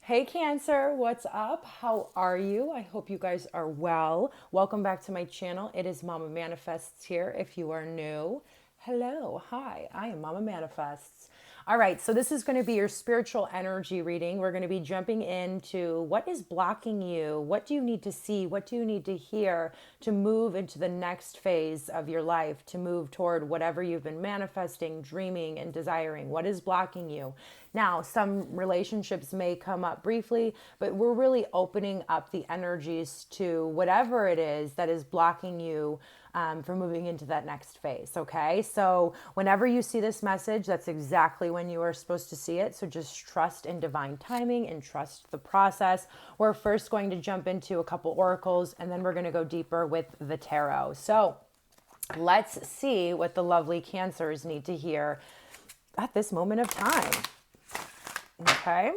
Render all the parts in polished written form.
Hey Cancer, what's up? How are you? I hope you guys are well. Welcome back to my channel. It is Mama Manifests here if you are new. Hello, hi, I am Mama Manifests. All right, so this is going to be your spiritual energy reading. We're going to be jumping into what is blocking you, what do you need to see, what do you need to hear to move into the next phase of your life, to move toward whatever you've been manifesting, dreaming, and desiring. What is blocking you? Now, some relationships may come up briefly, but we're really opening up the energies to whatever it is that is blocking you from moving into that next phase. Okay. So, whenever you see this message, that's exactly when you are supposed to see it. So, just trust in divine timing and trust the process. We're first going to jump into a couple oracles and then we're going to go deeper with the tarot. So, let's see what the lovely Cancers need to hear at this moment of time. Okay.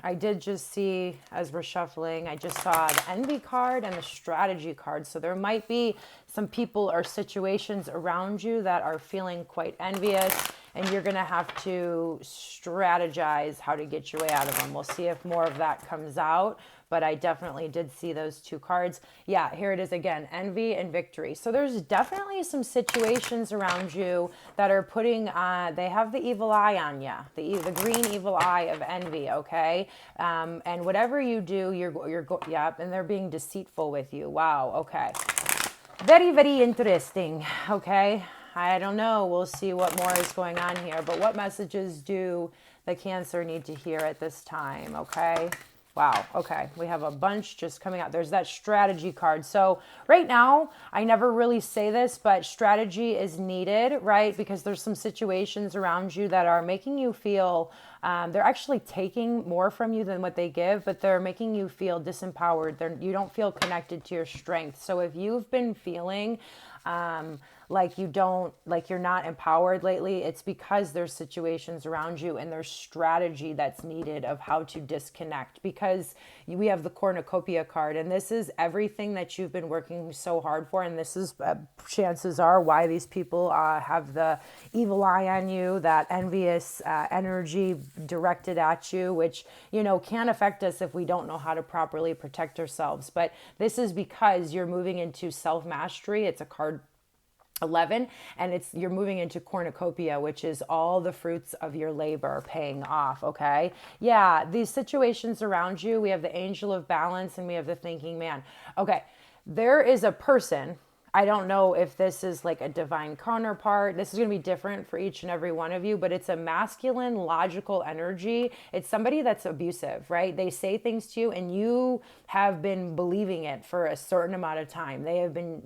I did just see, as we're shuffling, I just saw the envy card and the strategy card. So there might be some people or situations around you that are feeling quite envious, and you're going to have to strategize how to get your way out of them. We'll see if more of that comes out, but I definitely did see those two cards. Yeah, here it is again, envy and victory. So there's definitely some situations around you that are putting, they have the evil eye on you, the green evil eye of envy, okay? And whatever you do, yeah, and they're being deceitful with you. Wow, okay. Very, very interesting, okay? I don't know. We'll see what more is going on here. But what messages do the Cancer need to hear at this time, okay? Wow, okay. We have a bunch just coming out. There's that strategy card. So right now, I never really say this, but strategy is needed, right? Because there's some situations around you that are making you feel, they're actually taking more from you than what they give, but they're making you feel disempowered. You don't feel connected to your strength. So if you've been feeling like you're not empowered lately, it's because there's situations around you and there's strategy that's needed of how to disconnect, because we have the cornucopia card, and this is everything that you've been working so hard for, and this is chances are why these people have the evil eye on you, that envious energy directed at you, which can affect us if we don't know how to properly protect ourselves. But this is because you're moving into self-mastery. It's a card 11, and you're moving into cornucopia, which is all the fruits of your labor paying off. Okay, yeah, these situations around you, we have the angel of balance and we have the thinking man. Okay, there is a person, I don't know if this is like a divine counterpart. This is going to be different for each and every one of you, but it's a masculine, logical energy. It's somebody that's abusive, right? They say things to you and you have been believing it for a certain amount of time. They have been,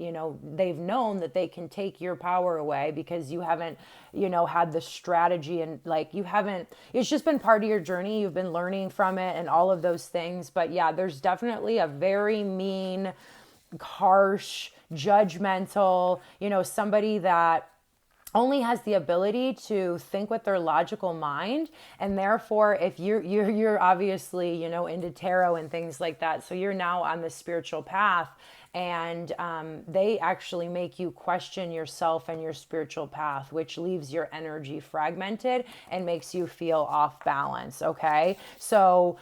they've known that they can take your power away because you haven't, had the strategy, and like you haven't, it's just been part of your journey. You've been learning from it and all of those things. But yeah, there's definitely a very mean, harsh, judgmental, somebody that only has the ability to think with their logical mind. And therefore, if you're obviously, into tarot and things like that, so you're now on the spiritual path, and they actually make you question yourself and your spiritual path, which leaves your energy fragmented and makes you feel off balance. Okay, so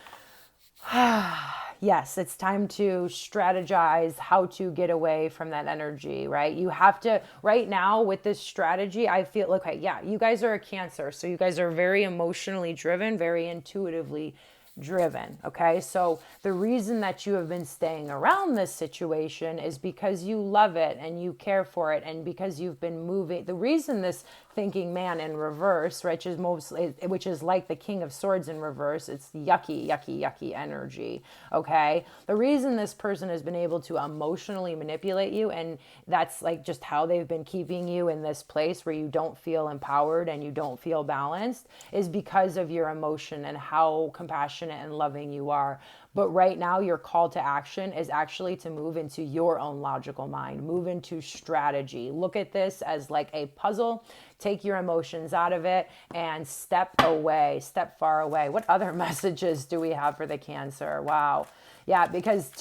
yes, it's time to strategize how to get away from that energy, right? You have to, right now with this strategy, I feel, okay, yeah, you guys are a Cancer. So you guys are very emotionally driven, very intuitively driven. Okay. So the reason that you have been staying around this situation is because you love it and you care for it. And because you've been moving, the reason this thinking man in reverse, which is like the King of Swords in reverse, it's yucky, yucky, yucky energy. Okay. The reason this person has been able to emotionally manipulate you, and that's like just how they've been keeping you in this place where you don't feel empowered and you don't feel balanced, is because of your emotion and how compassionate and loving you are. But right now, your call to action is actually to move into your own logical mind, move into strategy. Look at this as like a puzzle. Take your emotions out of it and step away, step far away. What other messages do we have for the Cancer? Wow. Yeah, because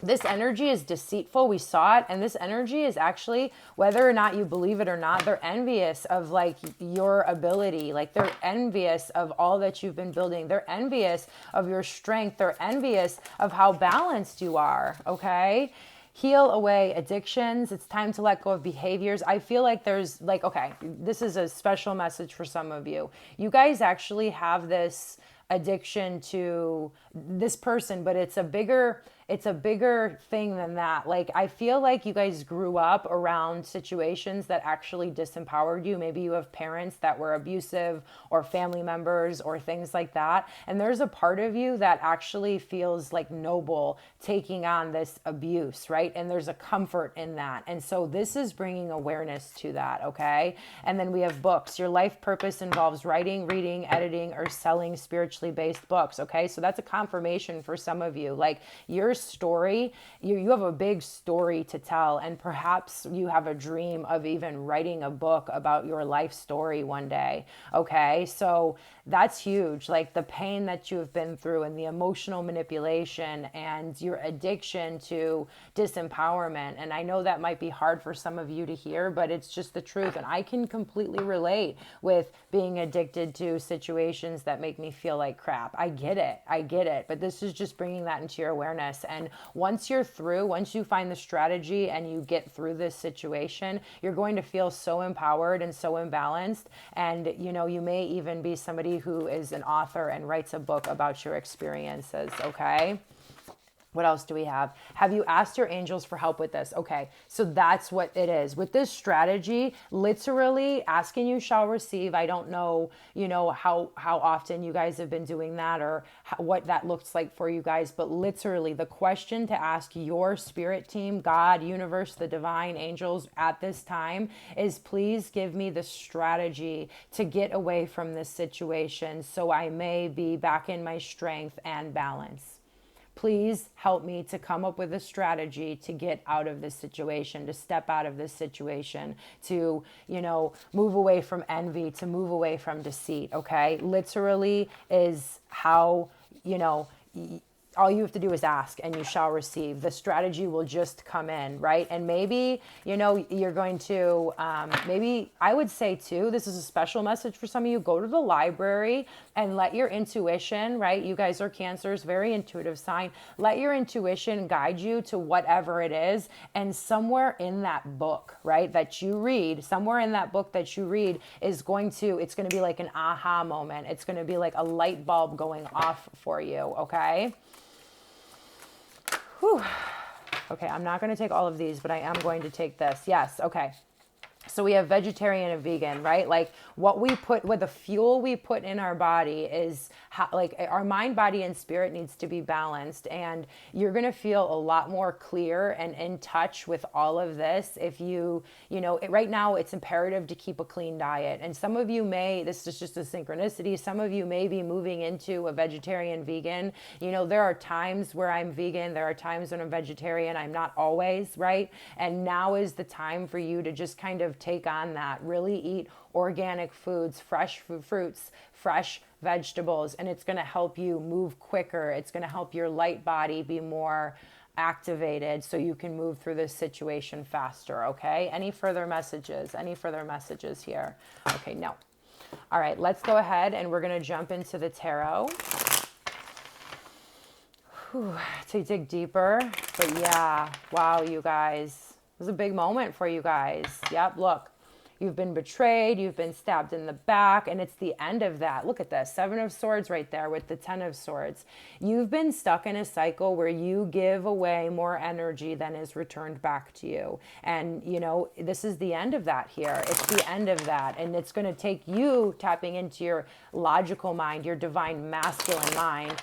This energy is deceitful. We saw it. And this energy is actually, whether or not you believe it or not, they're envious of like your ability. Like they're envious of all that you've been building. They're envious of your strength. They're envious of how balanced you are. Okay. Heal away addictions. It's time to let go of behaviors. I feel like there's like, okay, this is a special message for some of you. You guys actually have this addiction to this person, but it's a bigger thing than that. Like, I feel like you guys grew up around situations that actually disempowered you. Maybe you have parents that were abusive or family members or things like that. And there's a part of you that actually feels like noble taking on this abuse, right? And there's a comfort in that. And so this is bringing awareness to that, okay? And then we have books. Your life purpose involves writing, reading, editing, or selling spiritually based books, okay? So that's a confirmation for some of you. Like, your story, you have a big story to tell, and perhaps you have a dream of even writing a book about your life story one day. Okay, so that's huge. Like the pain that you have been through and the emotional manipulation and your addiction to disempowerment. And I know that might be hard for some of you to hear, but it's just the truth. And I can completely relate with being addicted to situations that make me feel like crap. I get it. But this is just bringing that into your awareness. And once you're through, once you find the strategy and you get through this situation, you're going to feel so empowered and so imbalanced. And, you know, you may even be somebody who is an author and writes a book about your experiences, okay? What else do we have? Have you asked your angels for help with this? Okay, so that's what it is. With this strategy, literally ask and you shall receive. I don't know, you know, how often you guys have been doing that or what that looks like for you guys, but literally the question to ask your spirit team, God, universe, the divine angels at this time is, please give me the strategy to get away from this situation so I may be back in my strength and balance. Please help me to come up with a strategy to get out of this situation, to step out of this situation, to, you know, move away from envy, to move away from deceit, okay? Literally is how, you know, all you have to do is ask and you shall receive. The strategy will just come in, right? And maybe, you know, you're going to, maybe I would say too, this is a special message for some of you, go to the library and let your intuition, right? You guys are Cancers, very intuitive sign. Let your intuition guide you to whatever it is. And somewhere in that book, right, that you read, somewhere in that book that you read is going to, it's going to be like an aha moment. It's going to be like a light bulb going off for you, okay? Whew. Okay, I'm not going to take all of these, but I am going to take this. Yes, okay. So we have vegetarian and vegan, right? Like what the fuel we put in our body is how, like our mind, body, and spirit needs to be balanced. And you're going to feel a lot more clear and in touch with all of this. If you know, right now it's imperative to keep a clean diet. And some of you this is just a synchronicity. Some of you may be moving into a vegetarian, vegan. You know, there are times where I'm vegan. There are times when I'm vegetarian. I'm not always, right? And now is the time for you to just kind of take on that, really eat organic foods, fresh fruits, fresh vegetables, and it's going to help you move quicker. It's going to help your light body be more activated so you can move through this situation faster, okay? Any further messages? Any further messages here? Okay, no. All right, let's go ahead and we're going to jump into the tarot. Whew, to dig deeper. But yeah, wow, you guys. It was a big moment for you guys. Yep, look, you've been betrayed, you've been stabbed in the back, and it's the end of that. Look at this, 7 of Swords right there with the 10 of Swords. You've been stuck in a cycle where you give away more energy than is returned back to you. And, you know, this is the end of that here. It's the end of that. And it's going to take you tapping into your logical mind, your divine masculine mind,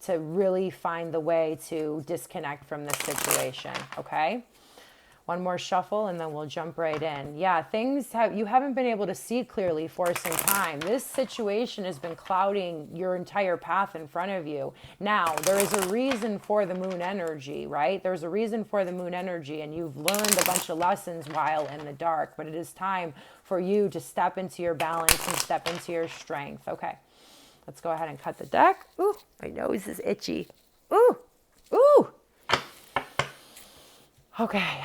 to really find the way to disconnect from this situation, okay? One more shuffle and then we'll jump right in. Yeah, you haven't been able to see clearly for some time. This situation has been clouding your entire path in front of you. Now, there is a reason for the moon energy, right? There's a reason for the moon energy, and you've learned a bunch of lessons while in the dark, but it is time for you to step into your balance and step into your strength. Okay, let's go ahead and cut the deck. Ooh, my nose is itchy. Ooh, ooh. Okay.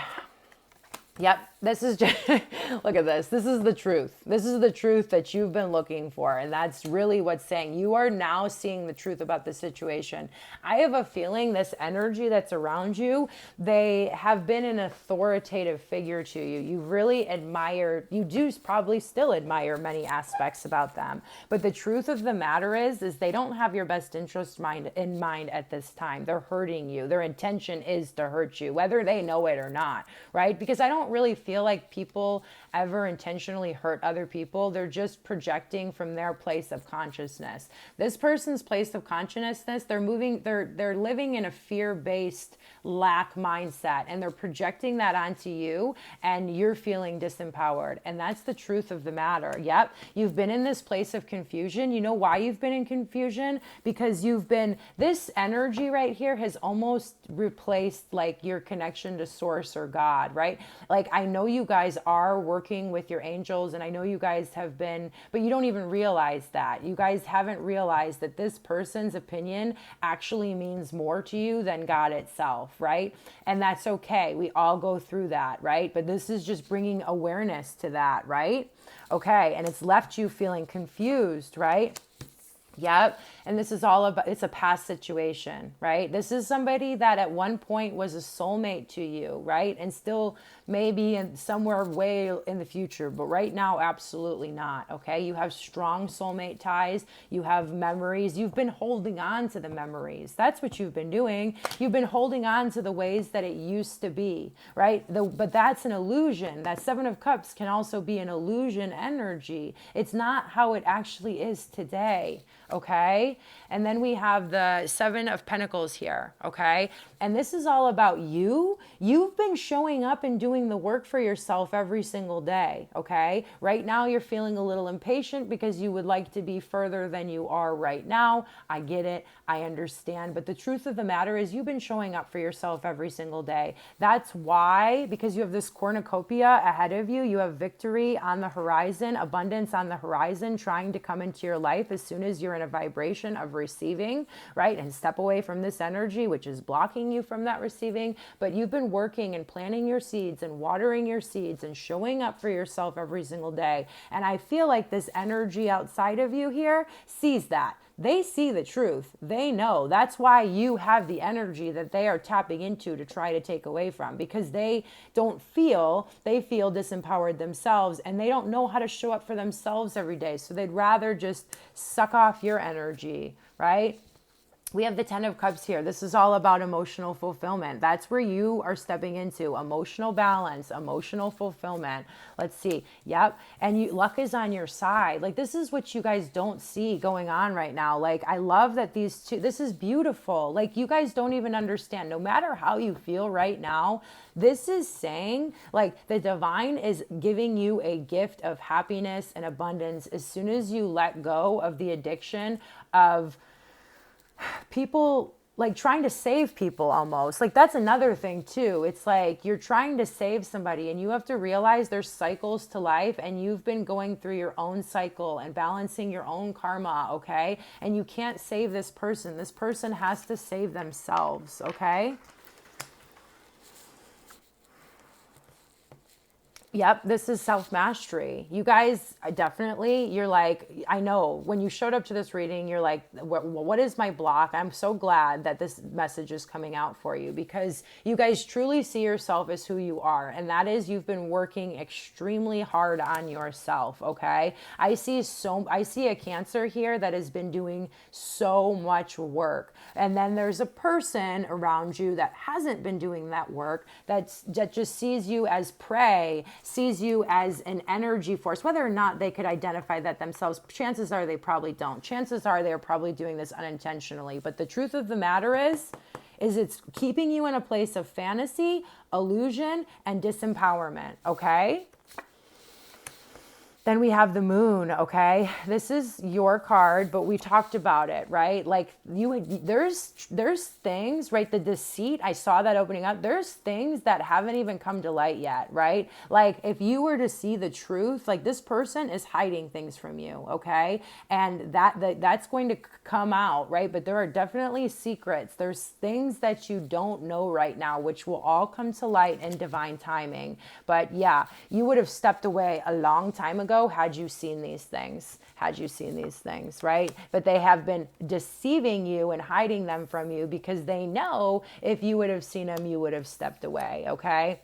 Yep, this is just, look at this. This is the truth. This is the truth that you've been looking for. And that's really what's saying. You are now seeing the truth about the situation. I have a feeling this energy that's around you, they have been an authoritative figure to you. You really admire, you do probably still admire many aspects about them. But the truth of the matter is they don't have your best interest in mind at this time. They're hurting you. Their intention is to hurt you, whether they know it or not, right? Because I don't really feel like people ever intentionally hurt other people. They're just projecting from their place of consciousness. This person's place of consciousness, they're living in a fear-based lack mindset, and they're projecting that onto you, and you're feeling disempowered. And that's the truth of the matter. Yep, you've been in this place of confusion. You know why you've been in confusion? Because this energy right here has almost replaced like your connection to source or God, right? Like, I know you guys are working with your angels, and I know you guys have been, but you don't even realize that. You guys haven't realized that this person's opinion actually means more to you than God itself, right? And that's okay. We all go through that, right? But this is just bringing awareness to that, right? Okay. And it's left you feeling confused, right? Yep. And this is all about, it's a past situation, right? This is somebody that at one point was a soulmate to you, right? And still maybe in somewhere way in the future, but right now, absolutely not. Okay. You have strong soulmate ties. You have memories. You've been holding on to the memories. That's what you've been doing. You've been holding on to the ways that it used to be, right? But that's an illusion. That Seven of Cups can also be an illusion energy. It's not how it actually is today. Okay. And then we have the Seven of Pentacles here. Okay. And this is all about you. You've been showing up and doing the work for yourself every single day. Okay. Right now you're feeling a little impatient because you would like to be further than you are right now. I get it. I understand. But the truth of the matter is you've been showing up for yourself every single day. That's why, because you have this cornucopia ahead of you, you have victory on the horizon, abundance on the horizon, trying to come into your life as soon as you're in a vibration of receiving, right? And step away from this energy, which is blocking you from that receiving. But you've been working and planting your seeds and watering your seeds and showing up for yourself every single day. And I feel like this energy outside of you here sees that. They see the truth. They know. That's why you have the energy that they are tapping into to try to take away from, because they feel disempowered themselves, and they don't know how to show up for themselves every day. So they'd rather just suck off your energy, right? We have the Ten of Cups here. This is all about emotional fulfillment. That's where you are stepping into emotional balance, emotional fulfillment. Let's see. Yep. And luck is on your side. Like, this is what you guys don't see going on right now. Like, I love that these two, this is beautiful. Like, you guys don't even understand. No matter how you feel right now, this is saying, like, the divine is giving you a gift of happiness and abundance as soon as you let go of the addiction of people, like trying to save people almost. Like, that's another thing too. It's like you're trying to save somebody, and you have to realize there's cycles to life, and you've been going through your own cycle and balancing your own karma, okay? And you can't save this person. This person has to save themselves, okay? Yep, this is self-mastery. You guys, definitely, you're like, I know, when you showed up to this reading, you're like, what is my block? I'm so glad that this message is coming out for you, because you guys truly see yourself as who you are. And that is, you've been working extremely hard on yourself, okay? I see a Cancer here that has been doing so much work. And then there's a person around you that hasn't been doing that work, that just sees you as prey, sees you as an energy force. Whether or not they could identify that themselves, chances are they probably don't. Chances are they're probably doing this unintentionally. But the truth of the matter is it's keeping you in a place of fantasy, illusion, and disempowerment, okay? Then we have the moon, okay? This is your card, but we talked about it, right? Like there's things, right? The deceit, I saw that opening up. There's things that haven't even come to light yet, right? Like if you were to see the truth, like this person is hiding things from you, okay? And that's going to come out, right? But there are definitely secrets. There's things that you don't know right now, which will all come to light in divine timing. But yeah, you would have stepped away a long time ago had you seen these things, right? But they have been deceiving you and hiding them from you because they know if you would have seen them, you would have stepped away, okay?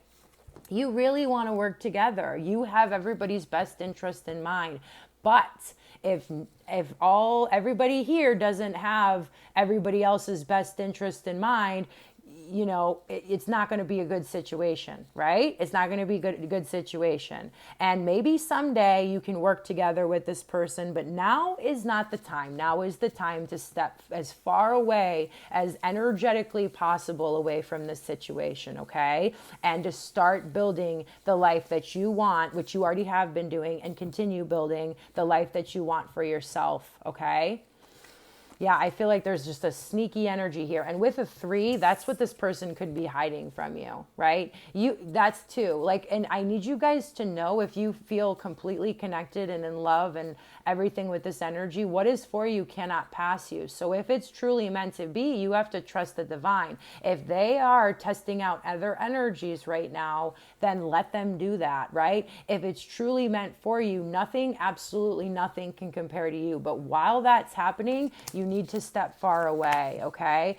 You really want to work together. You have everybody's best interest in mind. But if everybody here doesn't have everybody else's best interest in mind, you know, it's not going to be a good situation, right? It's not going to be a good situation. And maybe someday you can work together with this person, but now is not the time. Now is the time to step as far away as energetically possible away from this situation, okay? And to start building the life that you want, which you already have been doing, and continue building the life that you want for yourself, okay? Yeah, I feel like there's just a sneaky energy here. And with a 3, that's what this person could be hiding from you, right? That's 2. Like, and I need you guys to know, if you feel completely connected and in love and everything with this energy, what is for you cannot pass you. So if it's truly meant to be, you have to trust the divine. If they are testing out other energies right now, then let them do that, right? If it's truly meant for you, nothing, absolutely nothing can compare to you. But while that's happening, you need to step far away, okay?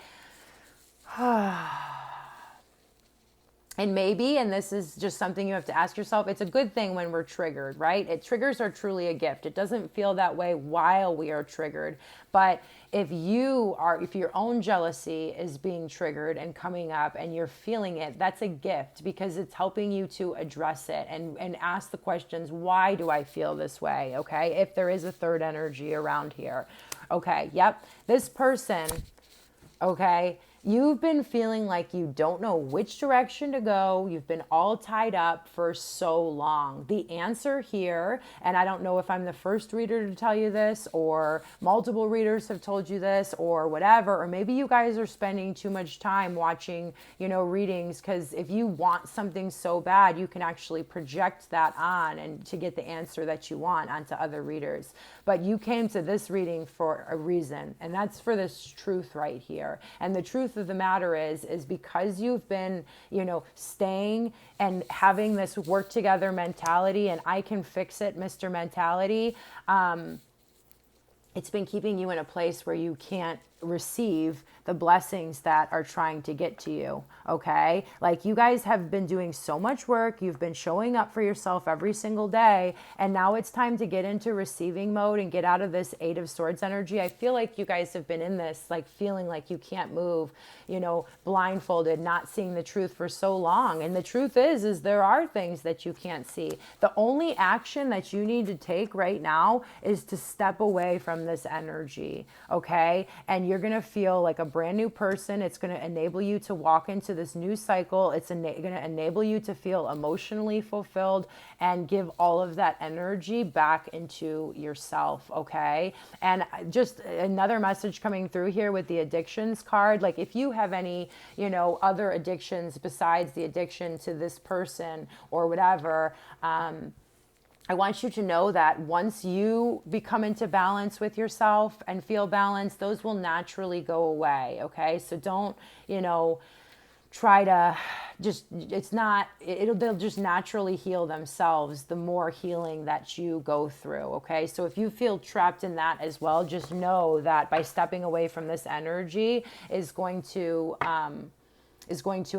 And maybe, and this is just something you have to ask yourself, it's a good thing when we're triggered, right? Triggers are truly a gift. It doesn't feel that way while we are triggered. But if your own jealousy is being triggered and coming up and you're feeling it, that's a gift, because it's helping you to address it and ask the questions, why do I feel this way, okay? If there is a third energy around here. Okay, yep. This person, okay, you've been feeling like you don't know which direction to go. You've been all tied up for so long. The answer here, and I don't know if I'm the first reader to tell you this, or multiple readers have told you this, or whatever, or maybe you guys are spending too much time watching, readings, because if you want something so bad, you can actually project that on and to get the answer that you want onto other readers. But you came to this reading for a reason, and that's for this truth right here. And the truth of the matter is because you've been, staying and having this work together mentality and I can fix it, Mr. mentality, it's been keeping you in a place where you can't receive the blessings that are trying to get to you, okay? Like, you guys have been doing so much work. You've been showing up for yourself every single day, and now it's time to get into receiving mode and get out of this 8 of Swords energy. I feel like you guys have been in this, like, feeling like you can't move, blindfolded, not seeing the truth for so long. And the truth is there are things that you can't see. The only action that you need to take right now is to step away from this energy, okay? And you're going to feel like a brand new person. It's going to enable you to walk into this new cycle. It's going to enable you to feel emotionally fulfilled and give all of that energy back into yourself, okay? And just another message coming through here with the addictions card. Like, if you have any, other addictions besides the addiction to this person or whatever, I want you to know that once you become into balance with yourself and feel balanced, those will naturally go away, okay? So don't, try to they'll just naturally heal themselves the more healing that you go through, okay? So if you feel trapped in that as well, just know that by stepping away from this energy is going to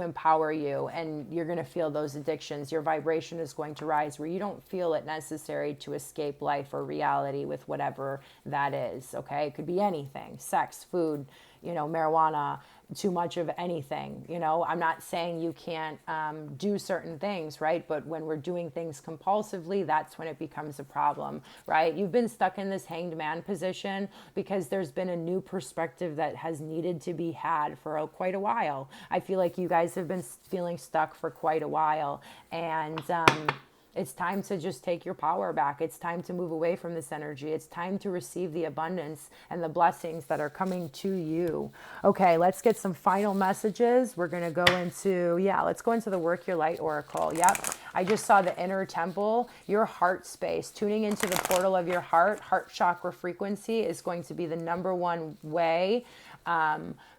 empower you, and you're going to feel those addictions. Your vibration is going to rise where you don't feel it necessary to escape life or reality with whatever that is, okay? It could be anything: sex, food, marijuana, too much of anything. I'm not saying you can't do certain things, right? But when we're doing things compulsively, that's when it becomes a problem, right? You've been stuck in this hanged man position because there's been a new perspective that has needed to be had for quite a while. I feel like you guys have been feeling stuck for quite a while. And It's time to just take your power back. It's time to move away from this energy. It's time to receive the abundance and the blessings that are coming to you. Okay, let's get some final messages. We're going to go into, let's go into the Work Your Light Oracle. Yep. I just saw the inner temple, your heart space, tuning into the portal of your heart chakra frequency is going to be the number one way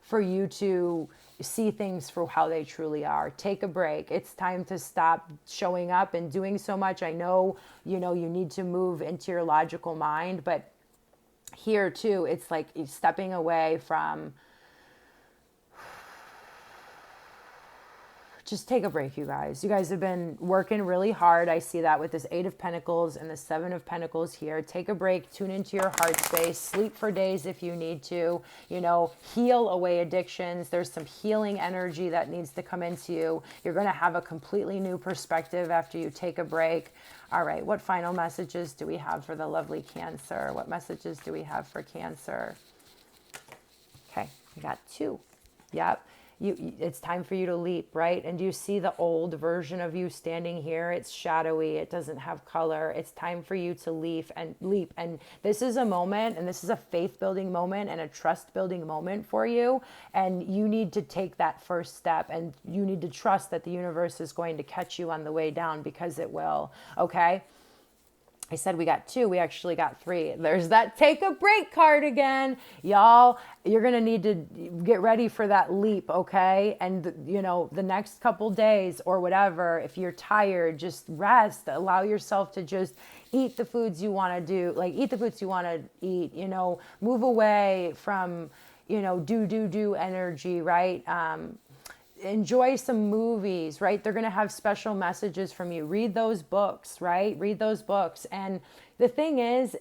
for you to see things for how they truly are. Take a break. It's time to stop showing up and doing so much. I know, you need to move into your logical mind, but here too, it's like stepping away from, just take a break, you guys. You guys have been working really hard. I see that with this 8 of Pentacles and the 7 of Pentacles here. Take a break, tune into your heart space, sleep for days if you need to, heal away addictions. There's some healing energy that needs to come into you. You're going to have a completely new perspective after you take a break. All right, what final messages do we have for the lovely Cancer? What messages do we have for Cancer? Okay, we got 2. Yep. It's time for you to leap, right? And do you see the old version of you standing here? It's shadowy. It doesn't have color. It's time for you to leap. And this is a moment, and this is a faith-building moment and a trust-building moment for you. And you need to take that first step, and you need to trust that the universe is going to catch you on the way down, because it will, okay? I said we got 2, we actually got 3. There's that take a break card again. Y'all, you're going to need to get ready for that leap, okay? And, the next couple days or whatever, if you're tired, just rest. Allow yourself to just eat the foods you want to do, like eat the foods you want to eat, move away from, do energy, right? Enjoy some movies, right? They're going to have special messages from you. Read those books, right? Read those books. And the thing is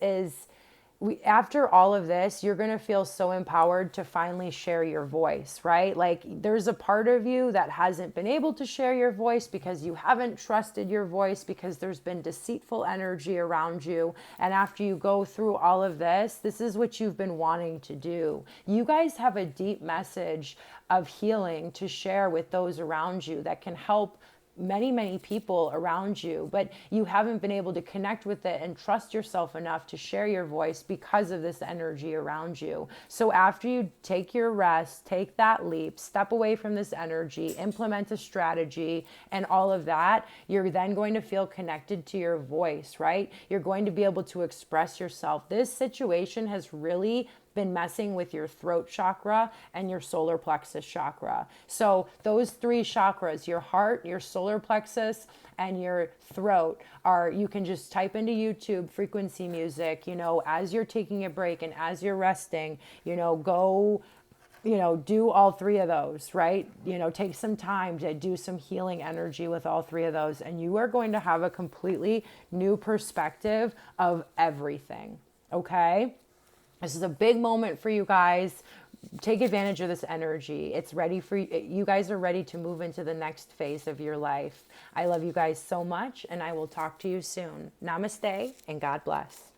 after all of this, you're going to feel so empowered to finally share your voice, right? Like there's a part of you that hasn't been able to share your voice because you haven't trusted your voice, because there's been deceitful energy around you. And after you go through all of this, this is what you've been wanting to do. You guys have a deep message of healing to share with those around you that can help many, many people around you, but you haven't been able to connect with it and trust yourself enough to share your voice because of this energy around you. So after you take your rest, take that leap, step away from this energy, implement a strategy and all of that, you're then going to feel connected to your voice, right? You're going to be able to express yourself. This situation has really been messing with your throat chakra and your solar plexus chakra. So those 3 chakras, your heart, your solar plexus, and your throat you can just type into YouTube frequency music, as you're taking a break and as you're resting, go, do all 3 of those, right? Take some time to do some healing energy with all 3 of those, and you are going to have a completely new perspective of everything, okay? This is a big moment for you guys. Take advantage of this energy. It's ready for you. You guys are ready to move into the next phase of your life. I love you guys so much, and I will talk to you soon. Namaste and God bless.